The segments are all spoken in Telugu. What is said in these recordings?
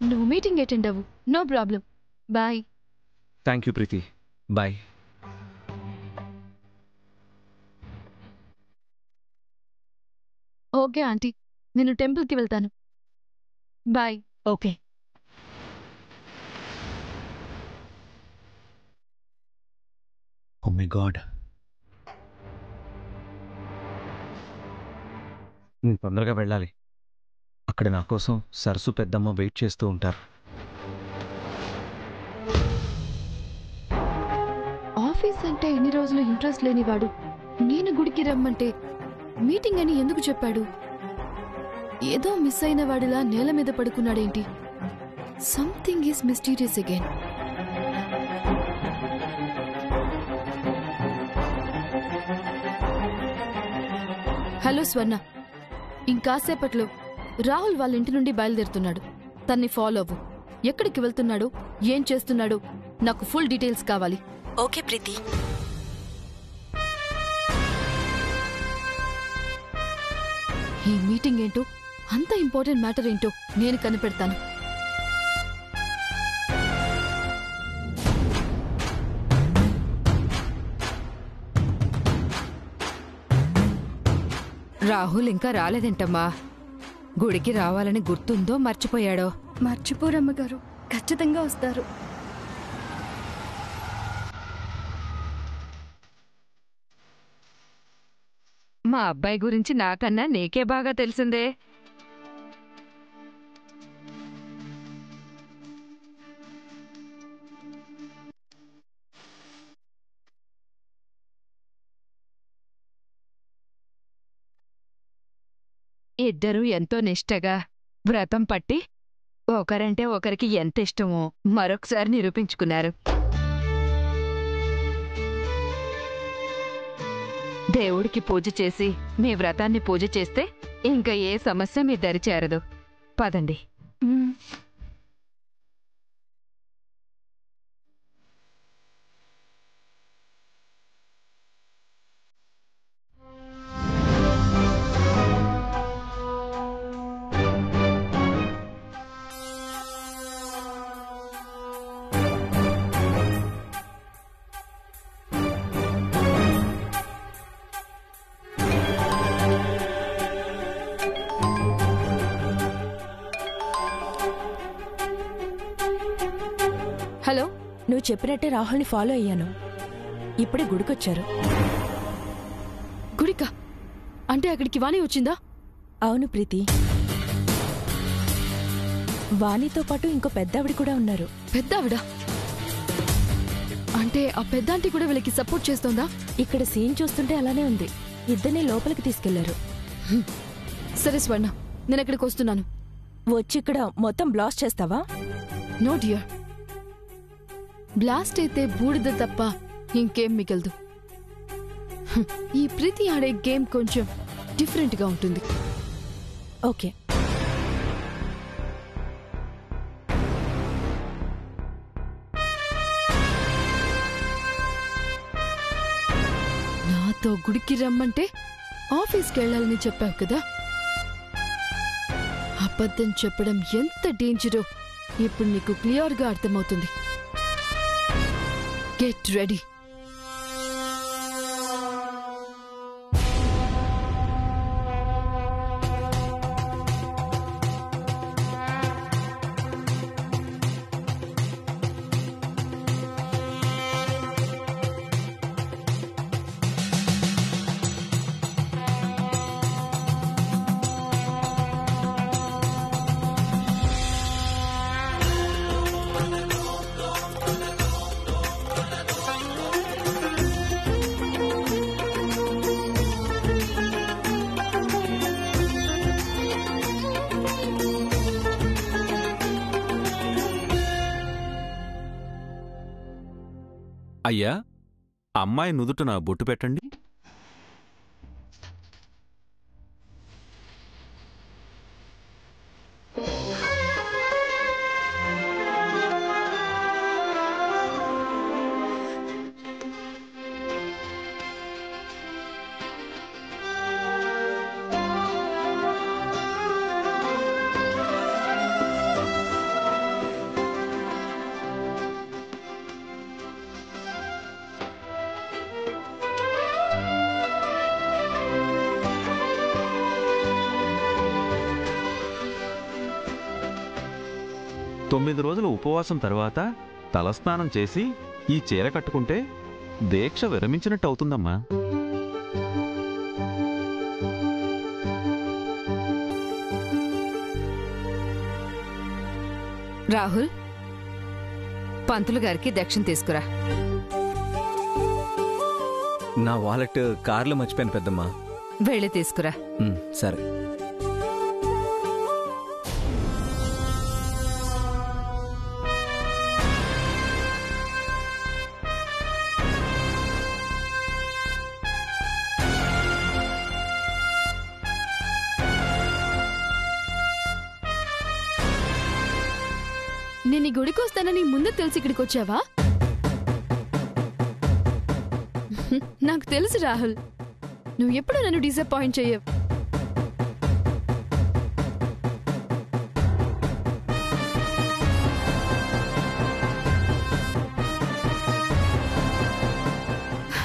నువ్వు మీటింగ్ అటెండ్ అవ్వు. No problem. Bye. Thank you Preethi. Bye. Okay aunty, నేను టెంపుల్కి వెళ్తాను. Bye. Okay. Oh my God, నేను తొందరగా వెళ్ళాలి. అక్కడ నా కోసం సరస్సు పెద్దమ్మ వెయిట్ చేస్తూ ఉంటారు. ఆఫీస్ అంటే ఇన్ని రోజులు ఇంట్రెస్ట్ లేనివాడు నేను గుడికి రమ్మంటే మీటింగ్ అని ఎందుకు చెప్పాడు? ఏదో మిస్ అయిన వాడిలా నేల మీద పడుకున్నాడేంటి? Something is mysterious again. Hello Swarna, ఇంకాసేపట్లో రాహుల్ వాళ్ళ ఇంటి నుండి బయలుదేరుతున్నాడు. తన్ని ఫాలో అవ్వు. ఎక్కడికి వెళ్తున్నాడు, ఏం చేస్తున్నాడు, నాకు ఫుల్ డీటెయిల్స్ కావాలి. ఓకే ప్రీతి. ఈ మీటింగ్ ఏంటో, అంత ఇంపార్టెంట్ మ్యాటర్ ఏంటో నేను కనిపెడతాను. రాహుల్ ఇంకా రాలేదేంటమ్మా? గుడికి రావాలని గుర్తుందో మర్చిపోయాడో? మర్చిపోరమ్మగారు, ఖచ్చితంగా వస్తారు. మా అబ్బాయి గురించి నాకన్నా నీకే బాగా తెలిసిందే. ఇద్దరూ ఎంతో నిష్టగా వ్రతం పట్టి ఒకరంటే ఒకరికి ఎంత ఇష్టమో మరొకసారి నిరూపించుకున్నారు. దేవుడికి పూజ చేసి మీ వ్రతాన్ని పూజ చేస్తే ఇంకా ఏ సమస్య మీ దరి చేరదు. పదండి. హలో, నువ్వు చెప్పినట్టే రాహుల్ని ఫాలో అయ్యాను. ఇప్పుడే గుడికొచ్చారు. గుడికా? అంటే అక్కడికి వాణి వచ్చిందా? అవును ప్రీతి, వాణితో పాటు ఇంకో పెద్దావిడ కూడా ఉన్నారు. పెద్దావిడ అంటే ఆ పెద్దాంటి కూడా వీళ్ళకి సపోర్ట్ చేస్తోందా? ఇక్కడ సీన్ చూస్తుంటే అలానే ఉంది. ఇద్దరిని లోపలికి తీసుకెళ్లారు. సరే స్వర్ణ, నేను అక్కడికి వస్తున్నాను. వచ్చి ఇక్కడ మొత్తం బ్లాస్ట్ చేస్తావా? నో డియర్, బ్లాస్ట్ అయితే బూడిద తప్ప ఇంకేం మిగలదు. ఈ ప్రీతి ఆడే గేమ్ కొంచెం డిఫరెంట్ గా ఉంటుంది. ఓకే. నాతో గుడికి రమ్మంటే ఆఫీస్కి వెళ్ళాలని చెప్పావు కదా. అబద్ధం చెప్పడం ఎంత డేంజరో ఇప్పుడు నీకు క్లియర్ గా అర్థమవుతుంది. Get ready. అయ్యా, అమ్మాయి నుదుటన బొట్టు పెట్టండి. 9 రోజుల ఉపవాసం తర్వాత తలస్నానం చేసి ఈ చీర కట్టుకుంటే దీక్ష విరమించినట్టు అవుతుందమ్మా. రాహుల్, పంతులు గారికి దక్షిణ తీసుకురా. నా వాలెట్ కార్లో మర్చిపోయాను పెద్దమ్మా. వెళ్ళి తీసుకురా. సరే. నేను ఈ గుడికి వస్తానని ముందు తెలిసి ఇక్కడికి వచ్చావా? నాకు తెలుసు రాహుల్, నువ్వు ఎప్పుడు నన్ను డిసప్పాయింట్ చెయ్యవు.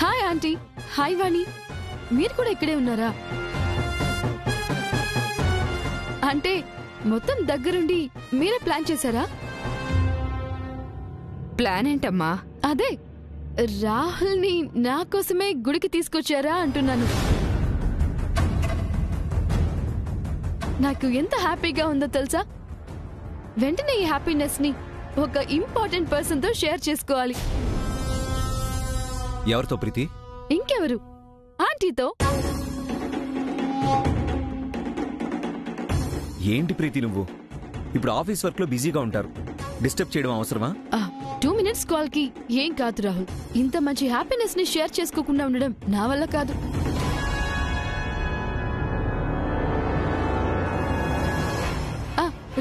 Hi aunty. హాయ్ వాణి. మీరు కూడా ఇక్కడే ఉన్నారా? అంటే మొత్తం దగ్గరుండి మీరే ప్లాన్ చేశారా? ప్లాన్ ఏంటమ్మా? అదే రాహుల్ని నా కోసమే గుడికి తీసుకొచ్చారా అంటున్నాను. నాకు ఎంత హ్యాపీగా ఉందో తెలుసా? వెంటనే ఈ హ్యాపీనెస్ ని ఒక ఇంపార్టెంట్ పర్సన్ తో షేర్ చేసుకోవాలి. ఎవరితో ప్రీతి? ఇంకెవరు, ఆంటీతో. ఏంటి ప్రీతి నువ్వు? ఇప్పుడు ఆఫీస్ వర్క్ లో బిజీగా ఉంటారు, డిస్టర్బ్ చేయడం అవసరమా? 2 minutes కాల్ కి ఏం కాదు రాహుల్. ఇంత మంచి హ్యాపీనెస్ ని షేర్ చేసుకోకుండా ఉండడం నా వల్ల కాదు.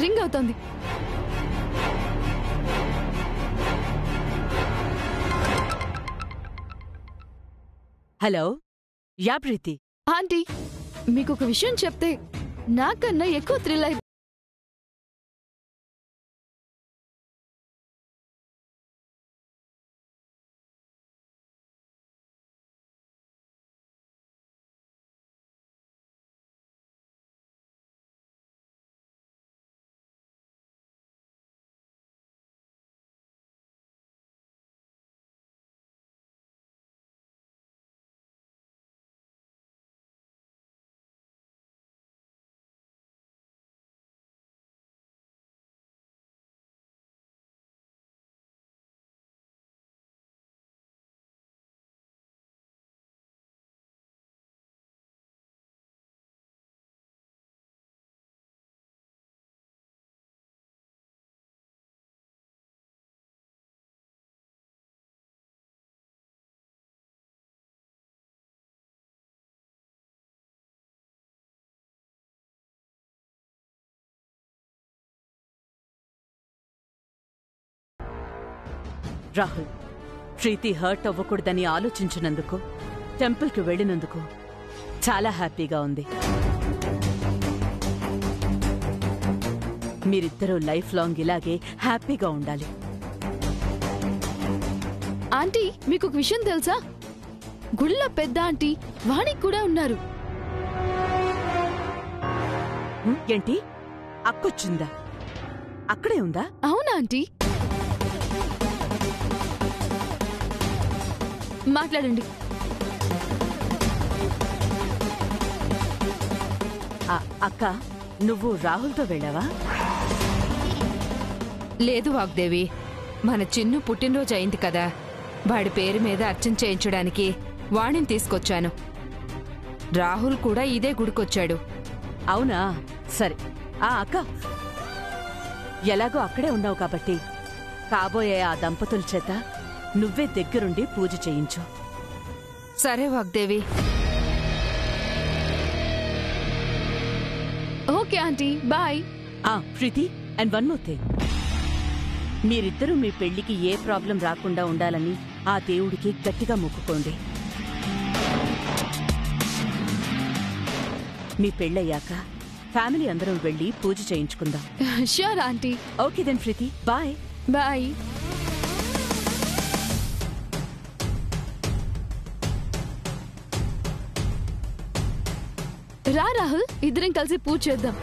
రింగ్ అవుతోంది. హలో, యా ప్రీతి. ఆంటీ, మీకు ఒక విషయం చెప్తే నాకన్నా ఎక్కువ థ్రిల్ అయి రాహుల్, ప్రీతి హర్ట్ అవ్వకూడదని ఆలోచించినందుకు, టెంపుల్కి వెళ్ళినందుకు చాలా హ్యాపీగా ఉంది. మీరిద్దరూ లైఫ్ లాంగ్ ఇలాగే హ్యాపీగా ఉండాలి. ఆంటీ, మీకు ఒక విషయం తెలుసా? గుళ్ళో పెద్ద ఆంటీ వాణి కూడా ఉన్నారు. ఏంటి, అక్కొచ్చిందా? అక్కడే ఉందా? అవునా ఆంటీ? మాట్లాడండి. అక్క, నువ్వు రాహుల్తో వెళ్ళావా? లేదు వాగ్దేవి, మన చిన్ను పుట్టినరోజు అయింది కదా, వాడి పేరు మీద అర్చన చేయించడానికి వాణిని తీసుకొచ్చాను. రాహుల్ కూడా ఇదే గుడికొచ్చాడు. అవునా? సరే. అక్క, ఎలాగో అక్కడే ఉన్నావు కాబట్టి కాబోయే ఆ దంపతుల చేత నువ్వే దగ్గరుండి పూజ చేయించు. సరే Vagdevi. Okay aunty, bye. Preethi, and one more thing. మీరిద్దరూ మీ పెళ్లికి ఏ ప్రాబ్లం రాకుండా ఉండాలని ఆ దేవుడికి గట్టిగా మొక్కుకోండి. మీ పెళ్ళయ్యాక ఫ్యామిలీ అందరం వెళ్ళి పూజ చేయించుకుందాం. Sure aunty. Okay then Preeti, bye. Bye. రా రాహుల్, ఇద్దరం కలిసి పూజ చేద్దాం.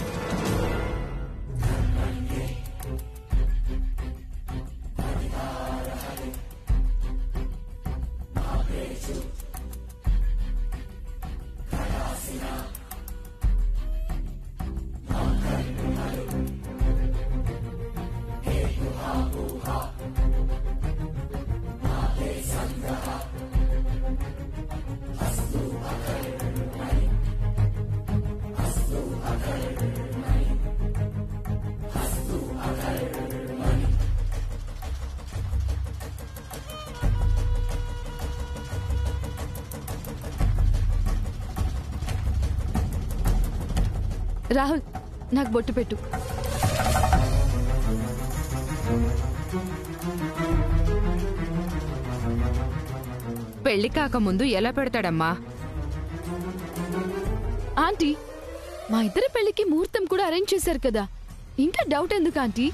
రాహుల్ నాకు బొట్టు పెట్టు. పెళ్లి కాకముందు ఎలా పెడతాడమ్మా? ఆంటీ, మా ఇద్దరి పెళ్లికి ముహూర్తం కూడా అరేంజ్ చేశారు కదా, ఇంకా డౌట్ ఎందుకు ఆంటీ?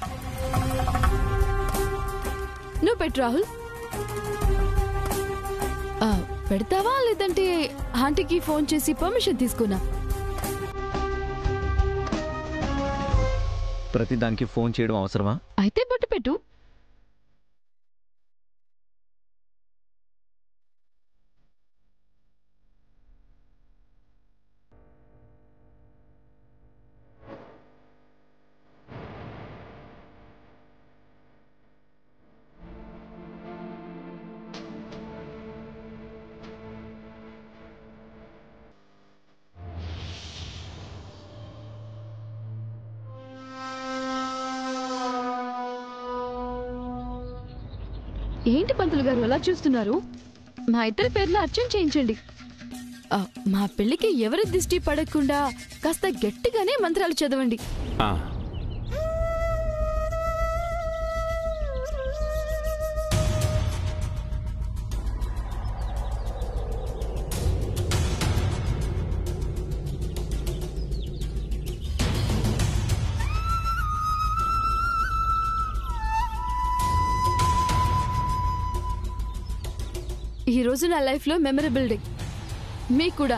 నువ్వు పెట్టు రాహుల్. పెడతావా లేదంటే ఆంటీకి ఫోన్ చేసి పర్మిషన్ తీసుకున్నా? ప్రతి దానికి ఫోన్ చేయడం అవసరమా? అయితే బొట్టు పెట్టు. ఏంటి పంతులు గారు అలా చూస్తున్నారు? మా ఇద్దరి పేర్లు అర్చన చేయించండి. మా పెళ్లికి ఎవరి దిష్టి పడకుండా కాస్త గట్టిగానే మంత్రాలు చదవండి. ఈ రోజు నా లైఫ్ లో మెమరబుల్ డే. మీకు కూడా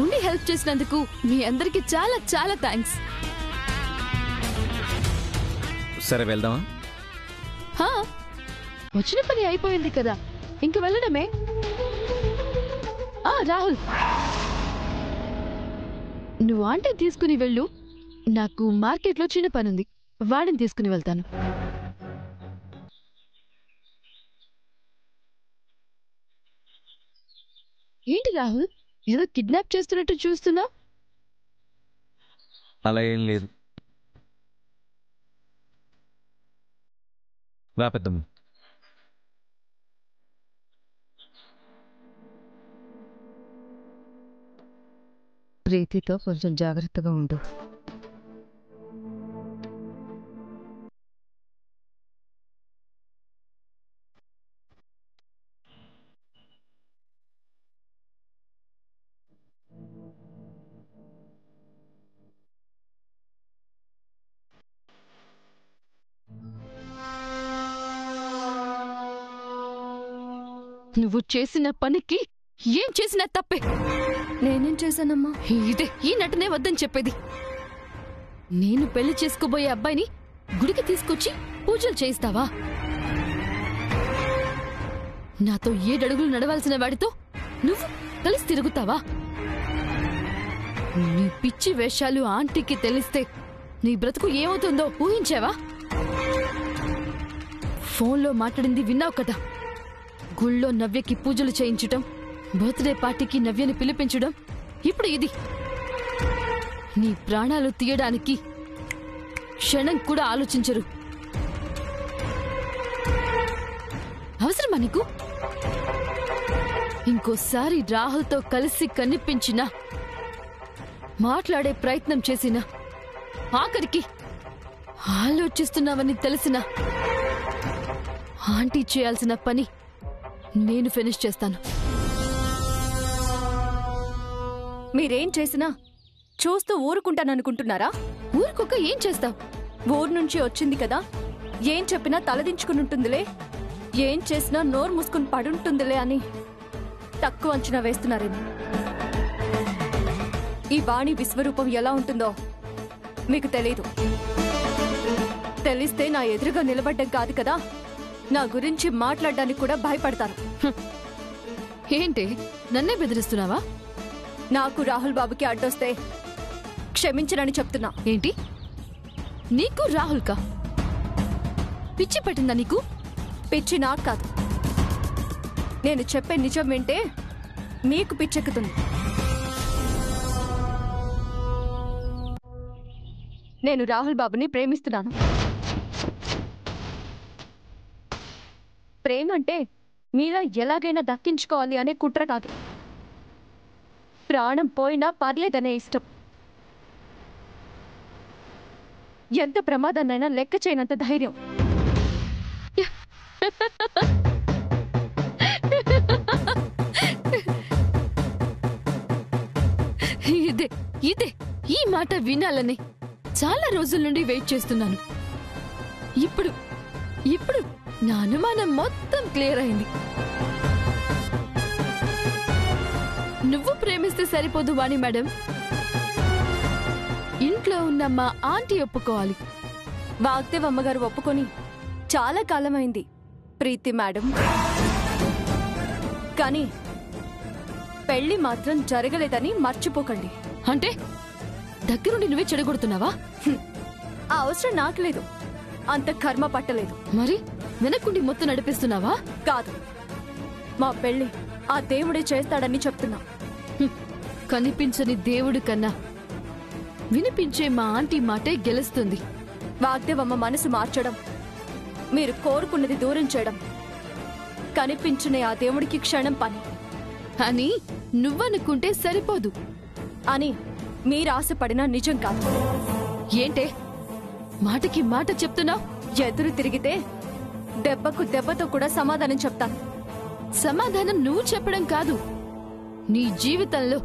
ఉండి హెల్ప్ చేసినందుకు మీ అందరికి చాలా చాలా థ్యాంక్స్. సరే వెళ్దామా? వచ్చిన పని అయిపోయింది కదా, ఇంక వెళ్ళడమే. రాహుల్, నువ్వు ఆంటీ తీసుకుని వెళ్ళు. నాకు మార్కెట్లో చిన్న పనుంది, వాడిని తీసుకుని వెళ్తాను. ఏంటి రాహుల్, ఏదో కిడ్నాప్ చేస్తున్నట్టు చూస్తున్నా? అలా ఏం లేదు. రా పెద్దమ్మ. ప్రీతితో కొంచెం జాగ్రత్తగా ఉండు. నువ్వు చేసిన పనికి ఏం చేసినా తప్పే. నేనేం చేశానమ్మా? ఇదే ఈ నటనే వద్దని చెప్పేది. నేను పెళ్లి చేసుకోబోయే అబ్బాయిని గుడికి తీసుకొచ్చి పూజలు చేయిస్తావా? నాతో 7 అడుగులు నడవాల్సిన వాడితో నువ్వు కలిసి తిరుగుతావా? నీ పిచ్చి వేషాలు ఆంటీకి తెలిస్తే నీ బ్రతుకు ఏమవుతుందో ఊహించావా? ఫోన్లో మాట్లాడింది విన్నావు కదా. గుళ్ళో నవ్యకి పూజలు చేయించటం, బర్త్డే పార్టీకి నవ్యని పిలిపించడం, ఇప్పుడు ఇది. నీ ప్రాణాలు తీయడానికి క్షణం కూడా ఆలోచించరు. అవసరమా నీకు? ఇంకోసారి రాహుల్తో కలిసి కనిపించినా, మాట్లాడే ప్రయత్నం చేసినా, ఆఖరికి ఆలోచిస్తున్నావని తెలిసినా ఆంటీ చేయాల్సిన పని నేను ఫినిష్ చేస్తాను. మీరేం చేసినా చూస్తూ ఊరుకుంటాననుకుంటున్నారా? ఊరుకోక ఏం చేస్తావు? ఊరు నుంచి వచ్చింది కదా, ఏం చెప్పినా తలదించుకుని ఉంటుందిలే, ఏం చేసినా నోరు మూసుకుని పడుంటుందిలే అని తక్కువ అంచనా వేస్తున్నారేమో. ఈ వాణి విశ్వరూపం ఎలా ఉంటుందో మీకు తెలీదు. తెలిస్తే నా ఎదురుగా నిలబడ్డం కాదు కదా, నా గురించి మాట్లాడడానికి కూడా భయపడతారు. ఏంటి నన్నే బెదిరిస్తున్నావా? నాకు రాహుల్ బాబుకి అడ్డొస్తే క్షమించరని చెప్తున్నా. ఏంటి నీకు రాహుల్ కా పిచ్చి పట్టిందా నీకు? పిచ్చి నాకు కాదు, నేను చెప్పే నిజం వింటే మీకు పిచ్చెక్కుతుంది. నేను రాహుల్ బాబుని ప్రేమిస్తున్నాను. ప్రేమ అంటే మీలా ఎలాగైనా దక్కించుకోవాలి అనే కుట్ర కాదు. ప్రాణం పోయినా పర్లేదనే ఇష్టం. ఎంత ప్రమాదాన్నైనా లెక్క చేయనంత ధైర్యం. ఇదే ఇదే ఈ మాట వినాలని చాలా రోజుల నుండి వెయిట్ చేస్తున్నాను. ఇప్పుడు ఇప్పుడు నా అనుమానం మొత్తం క్లియర్ అయింది. నువ్వు ప్రేమిస్తే సరిపోదు వాణి మేడం, ఇంట్లో ఉన్న మా ఆంటీ ఒప్పుకోవాలి. వాగ్దేవ్ అమ్మగారు ఒప్పుకొని చాలా కాలమైంది ప్రీతి మేడం. కానీ పెళ్లి మాత్రం జరగలేదని మర్చిపోకండి. అంటే దగ్గరుండి నువ్వే చెడగొడుతున్నావా? ఆ అవసరం నాకు లేదు, అంత కర్మ పట్టలేదు. మరి వెనక్కుండి మొత్తం నడిపిస్తున్నావా? కాదు, మా పెళ్లి ఆ దేవుడే చేస్తాడని చెప్తున్నా. కనిపించని దేవుడు కన్నా వినిపించే మా ఆంటీ మాటే గెలుస్తుంది. వాగ్దేవమ్మ మనసు మార్చడం, మీరు కోరుకున్నది దూరం చేయడం కనిపించిన ఆ దేవుడికి క్షణం పని అని నువ్వనుకుంటే సరిపోదు అని మీరు ఆశపడినా నిజం కాదు. ఏంటే మాటకి మాట చెప్తున్నావు? ఎదురు తిరిగితే దెబ్బకు దెబ్బతో కూడా సమాధానం చెప్తాను. సమాధానం నువ్వు చెప్పడం కాదు, నీ జీవితంలో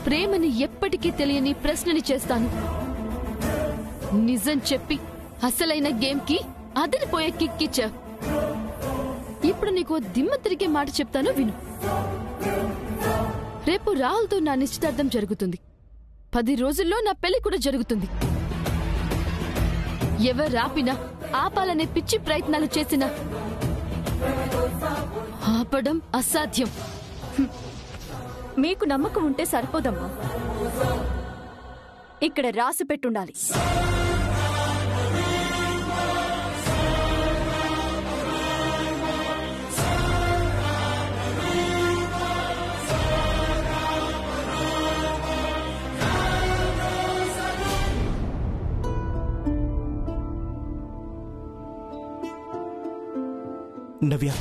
ప్రేమని ఎప్పటికీ తెలియని ప్రశ్నని చేస్తాను. నిజం చెప్పి అసలైన గేమ్కి అదిరిపోయే కిక్కిచ్చా. ఇప్పుడు నీకు దిమ్మ తిరిగే మాట చెప్తాను, విను. రేపు రాహుల్తో నా నిశ్చితార్థం జరుగుతుంది. 10 రోజుల్లో నా పెళ్లి కూడా జరుగుతుంది. ఎవరాపినా ఆపాలనే పిచ్చి ప్రయత్నాలు చేసినా ఆపడం అసాధ్యం. మీకు నమ్మకం ఉంటే సరిపోదమ్మా, ఇక్కడ రాసి పెట్టుండాలి. నవ్య,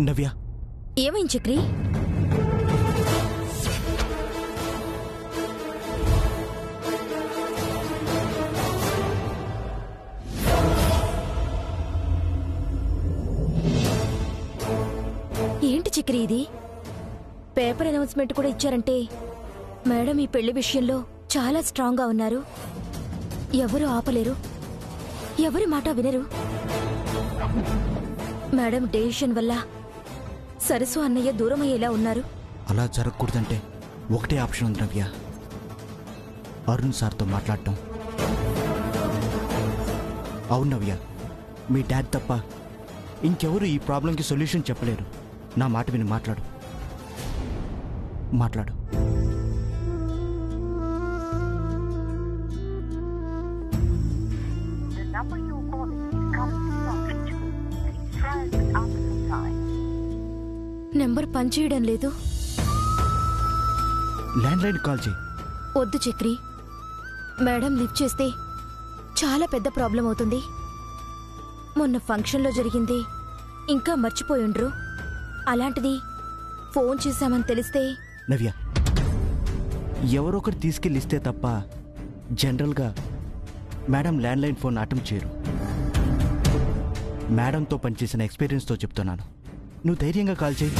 నవ్య, ఏమైంది చక్రి? ఏంటి చక్రి ఇది? పేపర్ అనౌన్స్మెంట్ కూడా ఇచ్చారంటే మేడం ఈ పెళ్లి విషయంలో చాలా స్ట్రాంగ్ గా ఉన్నారు. ఎవరు ఆపలేరు, ఎవరి మాట వినరు. మేడం డెసిషన్ వల్ల సరస్సు అన్నయ్య దూరమయ్యేలా ఉన్నారు. అలా జరగకూడదంటే ఒకటే ఆప్షన్ ఉంది నవ్య, అరుణ్ సార్తో మాట్లాడటం. అవును నవ్య, మీ డాడ్ తప్ప ఇంకెవరు ఈ ప్రాబ్లంకి సొల్యూషన్ చెప్పలేరు. నా మాట విని మాట్లాడు, మాట్లాడు. నెంబర్ పనిచేయడం లేదు. ల్యాండ్లైన్ కాల్ చేయి. వద్దు చక్రి, మేడం లిఫ్ట్ చేస్తే చాలా పెద్ద ప్రాబ్లం అవుతుంది. మొన్న ఫంక్షన్లో జరిగింది ఇంకా మర్చిపోయిండ్రు. అలాంటిది ఫోన్ చేశామని తెలిస్తే. నవ్య, ఎవరొకరు తీసుకెళ్ళిస్తే తప్ప జనరల్గా మేడం ల్యాండ్లైన్ ఫోన్ అటెంప్ట్ చేయరు. మేడంతో పనిచేసిన ఎక్స్పీరియన్స్తో చెప్తున్నాను, నువ్వు ధైర్యంగా కాల్ చేయి.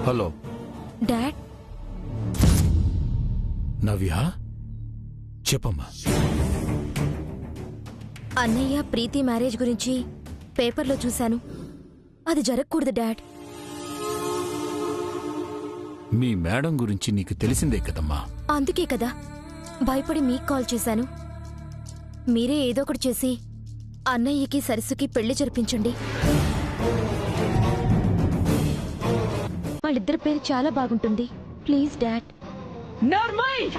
హలో డాడ్, నవ్య, చెప్పమ్మా. అన్నయ్య ప్రీతి మ్యారేజ్ గురించి పేపర్లో చూశాను. అది జరగకూడదు డాడ్. మీ మేడం గురించి నీకు తెలిసిందే కదమ్మా. అందుకే కదా భయపడి మీకు కాల్ చేశాను. మీరే ఏదో ఒకటి చేసి అన్నయ్యకి సరస్సుకి పెళ్లి జరిపించండి. వాళ్ళిద్దరి పేరు చాలా బాగుంటుంది. Please dad. నర్మయ్